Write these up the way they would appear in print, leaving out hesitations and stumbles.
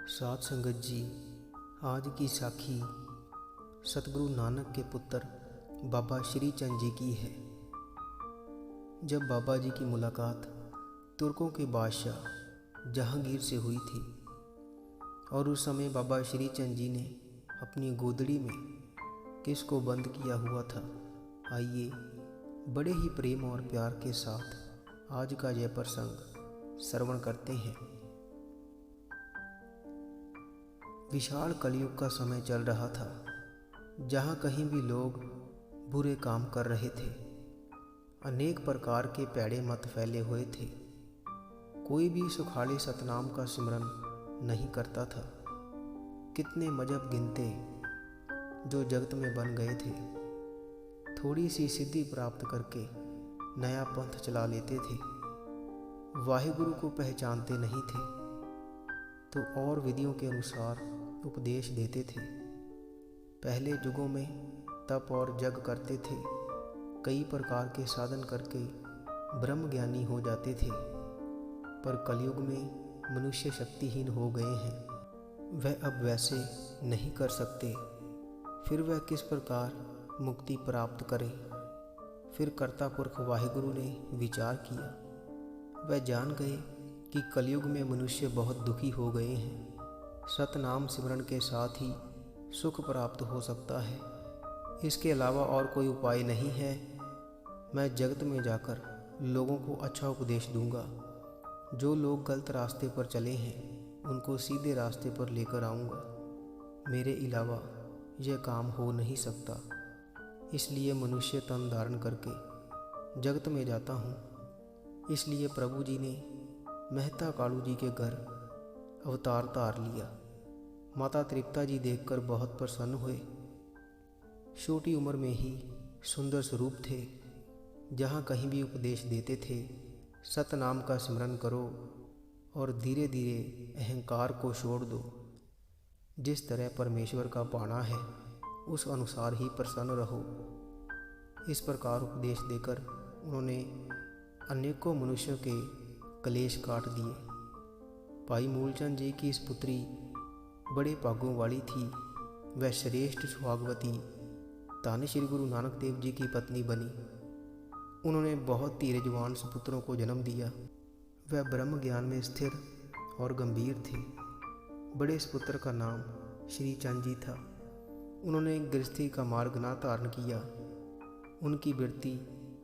साध संगत जी, आज की साखी सतगुरु नानक के पुत्र बाबा श्री चंद जी की है। जब बाबा जी की मुलाकात तुर्कों के बादशाह जहांगीर से हुई थी और उस समय बाबा श्री चंद जी ने अपनी गोदड़ी में किसको बंद किया हुआ था, आइए बड़े ही प्रेम और प्यार के साथ आज का यह प्रसंग श्रवण करते हैं। विशाल कलयुग का समय चल रहा था, जहाँ कहीं भी लोग बुरे काम कर रहे थे। अनेक प्रकार के पैड़े मत फैले हुए थे। कोई भी सुखाड़े सतनाम का सिमरन नहीं करता था। कितने मजहब गिनते जो जगत में बन गए थे। थोड़ी सी सिद्धि प्राप्त करके नया पंथ चला लेते थे। वाहिगुरु को पहचानते नहीं थे तो और विधियों के अनुसार उपदेश देते थे। पहले युगों में तप और जग करते थे। कई प्रकार के साधन करके ब्रह्म ज्ञानी हो जाते थे, पर कलयुग में मनुष्य शक्तिहीन हो गए हैं। वह अब वैसे नहीं कर सकते। फिर वह किस प्रकार मुक्ति प्राप्त करे। फिर कर्ता पुरख वाहिगुरु ने विचार किया। वह जान गए कि कलयुग में मनुष्य बहुत दुखी हो गए हैं। सतनाम सिमरन के साथ ही सुख प्राप्त हो सकता है। इसके अलावा और कोई उपाय नहीं है। मैं जगत में जाकर लोगों को अच्छा उपदेश दूंगा। जो लोग गलत रास्ते पर चले हैं उनको सीधे रास्ते पर लेकर आऊँगा। मेरे अलावा यह काम हो नहीं सकता। इसलिए मनुष्य तन धारण करके जगत में जाता हूँ। इसलिए प्रभु जी ने मेहता कालू जी के घर अवतार धार लिया। माता तृप्ता जी देखकर बहुत प्रसन्न हुए। छोटी उम्र में ही सुंदर स्वरूप थे। जहाँ कहीं भी उपदेश देते थे, सतनाम का स्मरण करो और धीरे धीरे अहंकार को छोड़ दो। जिस तरह परमेश्वर का पाना है उस अनुसार ही प्रसन्न रहो। इस प्रकार उपदेश देकर उन्होंने अनेकों मनुष्यों के कलेश काट दिए। भाई मूलचंद जी की इस पुत्री बड़े भागों वाली थी। वह श्रेष्ठ सुहागवती धन श्री गुरु नानक देव जी की पत्नी बनी। उन्होंने बहुत धीरजवान सुपुत्रों को जन्म दिया। वह ब्रह्म ज्ञान में स्थिर और गंभीर थे। बड़े सुपुत्र का नाम श्री चंद जी था। उन्होंने गृहस्थी का मार्ग ना धारण किया। उनकी वृत्ति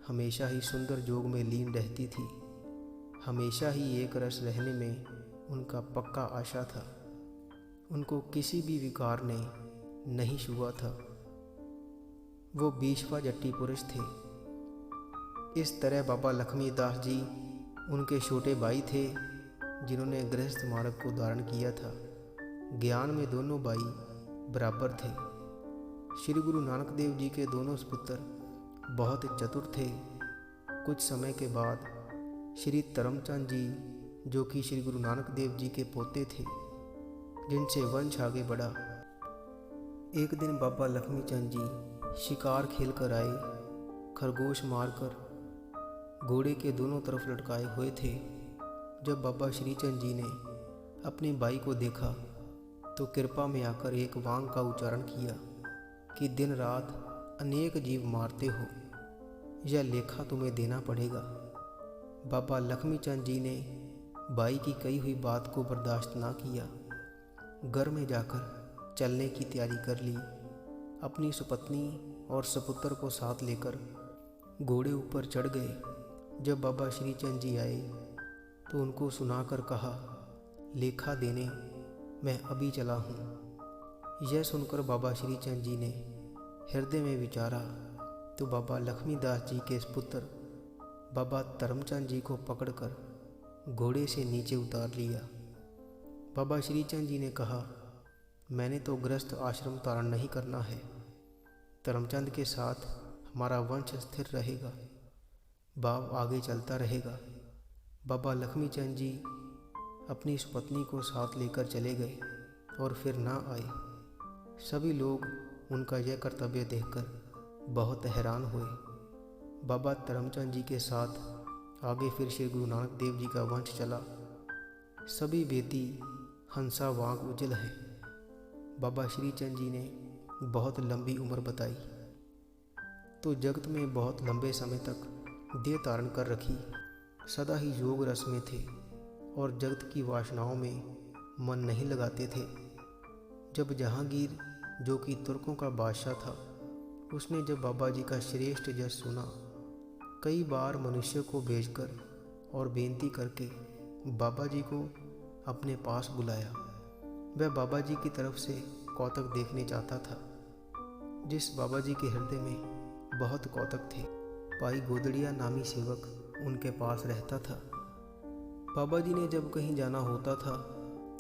हमेशा ही सुंदर जोग में लीन रहती थी। हमेशा ही एक रस रहने में उनका पक्का आशा था। उनको किसी भी विकार ने नहीं छुआ था। वो 20वां जट्टी पुरुष थे। इस तरह बाबा लक्ष्मीदास जी उनके छोटे भाई थे, जिन्होंने गृहस्थ मार्ग को धारण किया था। ज्ञान में दोनों भाई बराबर थे। श्री गुरु नानक देव जी के दोनों सुपुत्र बहुत चतुर थे। कुछ समय के बाद श्री धर्मचंद जी, जो कि श्री गुरु नानक देव जी के पोते थे, जिनसे वंश आगे बढ़ा, एक दिन बाबा लक्ष्मीचंद जी शिकार खेल कर आए। खरगोश मारकर घोड़े के दोनों तरफ लटकाए हुए थे। जब बाबा श्रीचंद जी ने अपने भाई को देखा तो कृपा में आकर एक वांग का उच्चारण किया कि दिन रात अनेक जीव मारते हो, यह लेखा तुम्हें देना पड़ेगा। बाबा लक्ष्मीचंद जी ने भाई की कही हुई बात को बर्दाश्त ना किया। घर में जाकर चलने की तैयारी कर ली। अपनी सुपत्नी और सपुत्र को साथ लेकर घोड़े ऊपर चढ़ गए। जब बाबा श्रीचंद जी आए तो उनको सुनाकर कहा, लेखा देने मैं अभी चला हूँ। यह सुनकर बाबा श्रीचंद जी ने हृदय में विचारा तो बाबा लक्ष्मीदास जी के पुत्र बाबा धर्मचंद जी को पकड़कर घोड़े से नीचे उतार लिया। बाबा श्रीचंद जी ने कहा, मैंने तो गृहस्थ आश्रम धारण नहीं करना है। धर्मचंद के साथ हमारा वंश स्थिर रहेगा, भाव आगे चलता रहेगा। बाबा लक्ष्मीचंद जी अपनी सुपत्नी को साथ लेकर चले गए और फिर ना आए। सभी लोग उनका यह कर्तव्य देखकर बहुत हैरान हुए। बाबा धर्मचंद जी के साथ आगे फिर श्री गुरु नानक देव जी का वंश चला। सभी बेटी हंसा वांग उजल है। बाबा श्री चंद जी ने बहुत लंबी उम्र बताई तो जगत में बहुत लंबे समय तक देह धारण कर रखी, सदा ही योग रस में थे और जगत की वासनाओं में मन नहीं लगाते थे। जब जहांगीर, जो कि तुर्कों का बादशाह था, उसने जब बाबा जी का श्रेष्ठ जस सुना, कई बार मनुष्य को भेजकर और बेनती करके बाबा जी को अपने पास बुलाया। वह बाबा जी की तरफ से कौतक देखने चाहता था। जिस बाबा जी के हृदय में बहुत कौतक थे, पाई गोदड़िया नामी सेवक उनके पास रहता था। बाबा जी ने जब कहीं जाना होता था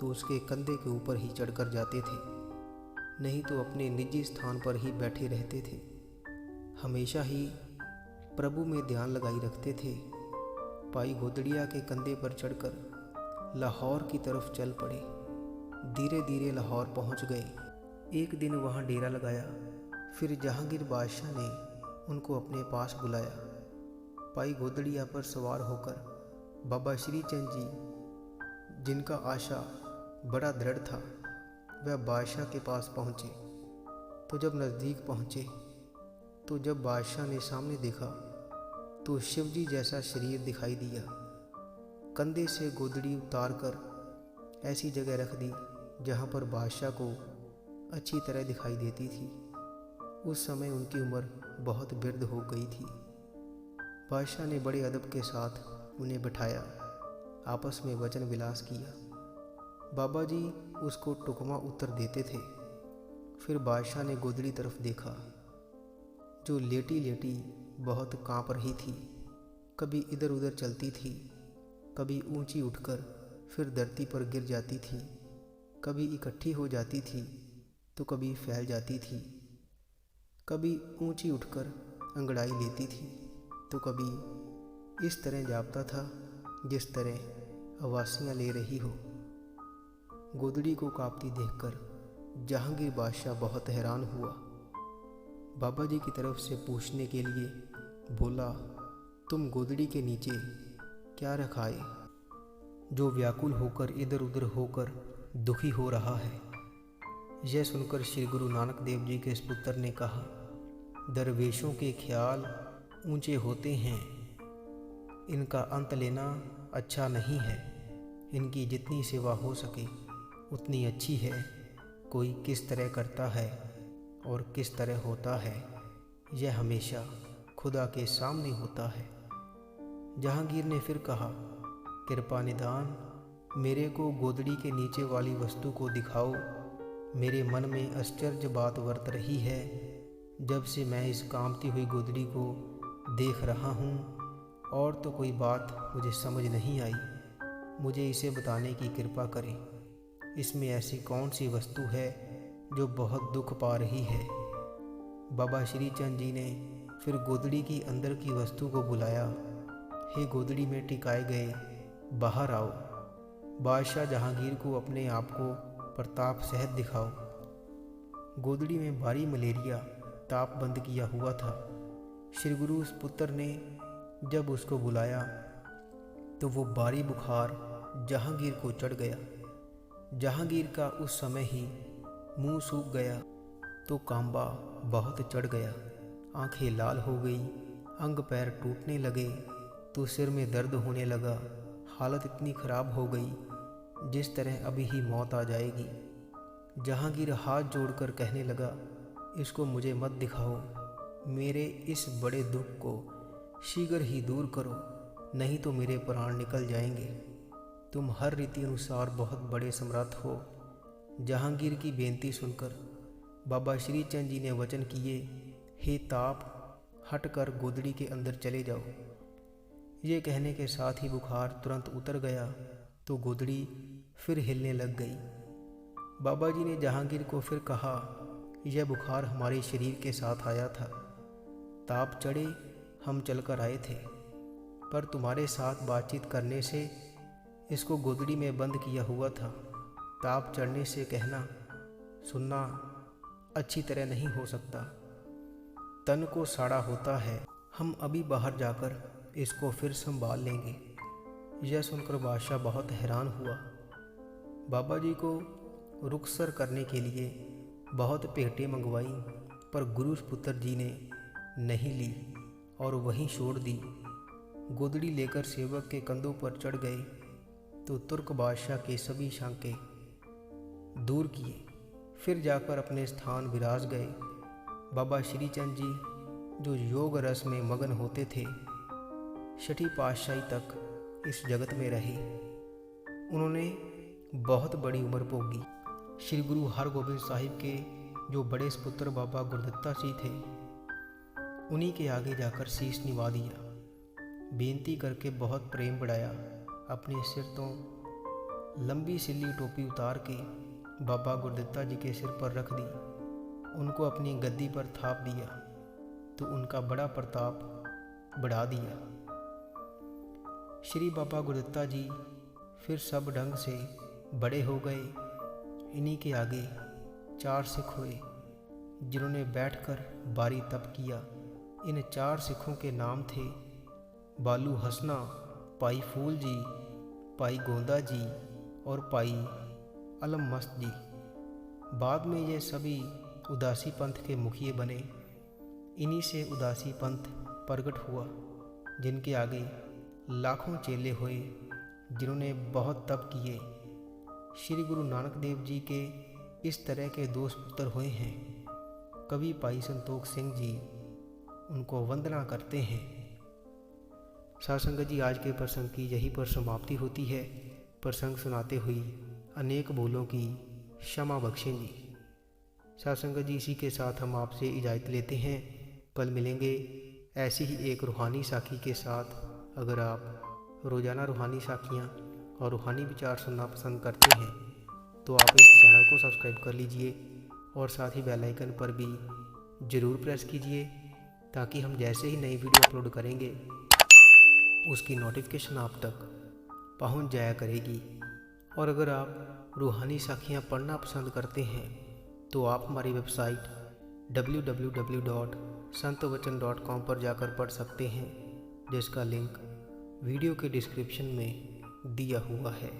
तो उसके कंधे के ऊपर ही चढ़कर जाते थे, नहीं तो अपने निजी स्थान पर ही बैठे रहते थे। हमेशा ही प्रभु में ध्यान लगाई रखते थे। पाई गोदड़िया के कंधे पर चढ़कर लाहौर की तरफ चल पड़े। धीरे धीरे लाहौर पहुंच गए। एक दिन वहां डेरा लगाया। फिर जहांगीर बादशाह ने उनको अपने पास बुलाया। पाई गोदड़िया पर सवार होकर बाबा श्री चंद जी, जिनका आशा बड़ा दृढ़ था, वह बादशाह के पास पहुँचे। तो जब नज़दीक पहुँचे तो जब बादशाह ने सामने देखा तो शिवजी जैसा शरीर दिखाई दिया। कंधे से गोदड़ी उतार कर ऐसी जगह रख दी जहाँ पर बादशाह को अच्छी तरह दिखाई देती थी। उस समय उनकी उम्र बहुत वृद्ध हो गई थी। बादशाह ने बड़े अदब के साथ उन्हें बिठाया, आपस में वचन विलास किया। बाबा जी उसको टुकमा उत्तर देते थे। फिर बादशाह ने गोदड़ी तरफ देखा, जो लेटी लेटी बहुत काँप रही थी। कभी इधर उधर चलती थी, कभी ऊंची उठकर फिर धरती पर गिर जाती थी, कभी इकट्ठी हो जाती थी तो कभी फैल जाती थी, कभी ऊंची उठकर अंगड़ाई लेती थी तो कभी इस तरह जापता था जिस तरह अवासियाँ ले रही हो। गोदड़ी को कांपती देखकर जहांगीर बादशाह बहुत हैरान हुआ। बाबा जी की तरफ से पूछने के लिए बोला, तुम गोदड़ी के नीचे क्या रखाए, जो व्याकुल होकर इधर उधर होकर दुखी हो रहा है। यह सुनकर श्री गुरु नानक देव जी के पुत्र ने कहा, दरवेशों के ख्याल ऊंचे होते हैं, इनका अंत लेना अच्छा नहीं है। इनकी जितनी सेवा हो सके उतनी अच्छी है। कोई किस तरह करता है और किस तरह होता है, यह हमेशा खुदा के सामने होता है। जहांगीर ने फिर कहा, कृपा निदान मेरे को गोदड़ी के नीचे वाली वस्तु को दिखाओ। मेरे मन में आश्चर्य बात वर्त रही है। जब से मैं इस कांपती हुई गोदड़ी को देख रहा हूँ और तो कोई बात मुझे समझ नहीं आई। मुझे इसे बताने की कृपा करें। इसमें ऐसी कौन सी वस्तु है जो बहुत दुख पा रही है। बाबा श्री चंद जी ने फिर गोदड़ी की अंदर की वस्तु को बुलाया। हे गोदड़ी में टिकाए गए, बाहर आओ। बादशाह जहांगीर को अपने आप को प्रताप सहित दिखाओ। गोदड़ी में भारी मलेरिया ताप बंद किया हुआ था। श्री गुरु उस पुत्र ने जब उसको बुलाया तो वो भारी बुखार जहांगीर को चढ़ गया। जहांगीर का उस समय ही मुंह सूख गया तो कांबा बहुत चढ़ गया। आंखें लाल हो गई, अंग पैर टूटने लगे तो सिर में दर्द होने लगा। हालत इतनी ख़राब हो गई जिस तरह अभी ही मौत आ जाएगी। जहांगीर हाथ जोड़कर कहने लगा, इसको मुझे मत दिखाओ, मेरे इस बड़े दुख को शीघ्र ही दूर करो, नहीं तो मेरे प्राण निकल जाएंगे। तुम हर रीति अनुसार बहुत बड़े सम्राट हो। जहांगीर की बेनती सुनकर बाबा श्री चंद जी ने वचन किए, हे ताप, हटकर गोदड़ी के अंदर चले जाओ। ये कहने के साथ ही बुखार तुरंत उतर गया तो गोदड़ी फिर हिलने लग गई। बाबा जी ने जहांगीर को फिर कहा, यह बुखार हमारे शरीर के साथ आया था। ताप चढ़े हम चलकर आए थे, पर तुम्हारे साथ बातचीत करने से इसको गोदड़ी में बंद किया हुआ था। ताप चढ़ने से कहना सुनना अच्छी तरह नहीं हो सकता। तन को साड़ा होता है। हम अभी बाहर जाकर इसको फिर संभाल लेंगे। यह सुनकर बादशाह बहुत हैरान हुआ। बाबा जी को रुखसर करने के लिए बहुत भेंटें मंगवाई, पर गुरु पुत्र जी ने नहीं ली और वहीं छोड़ दी। गोदड़ी लेकर सेवक के कंधों पर चढ़ गए तो तुर्क बादशाह के सभी शंके दूर किए। फिर जाकर अपने स्थान विराज गए। बाबा श्रीचंद जी जो योग रस में मगन होते थे, छठी पातशाही तक इस जगत में रहे। उन्होंने बहुत बड़ी उम्र भोगी। श्री गुरु हरगोबिंद साहिब के जो बड़े सपुत्र बाबा गुरदित्ता जी थे, उन्हीं के आगे जाकर शीश निभा दिया। बेनती करके बहुत प्रेम बढ़ाया। अपने सिर तो लंबी सिल्ली टोपी उतार के बाबा गुरदित्ता जी के सिर पर रख दी। उनको अपनी गद्दी पर थाप दिया तो उनका बड़ा प्रताप बढ़ा दिया। श्री बाबा गुरदित्ता जी फिर सब ढंग से बड़े हो गए। इन्हीं के आगे 4 सिख हुए जिन्होंने बैठकर बारी तप किया। इन 4 सिखों के नाम थे बालू हसना, भाई फूल जी, भाई गोंदा जी और भाई अलम मस्त जी। बाद में ये सभी उदासी पंथ के मुखिए बने। इन्हीं से उदासी पंथ प्रगट हुआ, जिनके आगे लाखों चेले हुए जिन्होंने बहुत तप किए। श्री गुरु नानक देव जी के इस तरह के 2 पुत्र हुए हैं। कवि भाई संतोख सिंह जी उनको वंदना करते हैं। साध संगत जी, आज के प्रसंग की यहीं पर समाप्ति होती है। प्रसंग सुनाते हुए अनेक भूलों की क्षमा बख्शें जी। साध संगत जी, इसी के साथ हम आपसे इजाज़त लेते हैं। कल मिलेंगे ऐसी ही एक रूहानी साखी के साथ। अगर आप रोज़ाना रूहानी साखियाँ और रूहानी विचार सुनना पसंद करते हैं तो आप इस चैनल को सब्सक्राइब कर लीजिए और साथ ही बेल आइकन पर भी ज़रूर प्रेस कीजिए, ताकि हम जैसे ही नई वीडियो अपलोड करेंगे उसकी नोटिफिकेशन आप तक पहुंच जाया करेगी। और अगर आप रूहानी साखियाँ पढ़ना पसंद करते हैं तो आप हमारी वेबसाइट www.santwachan.com पर जाकर पढ़ सकते हैं, जिसका लिंक वीडियो के डिस्क्रिप्शन में दिया हुआ है।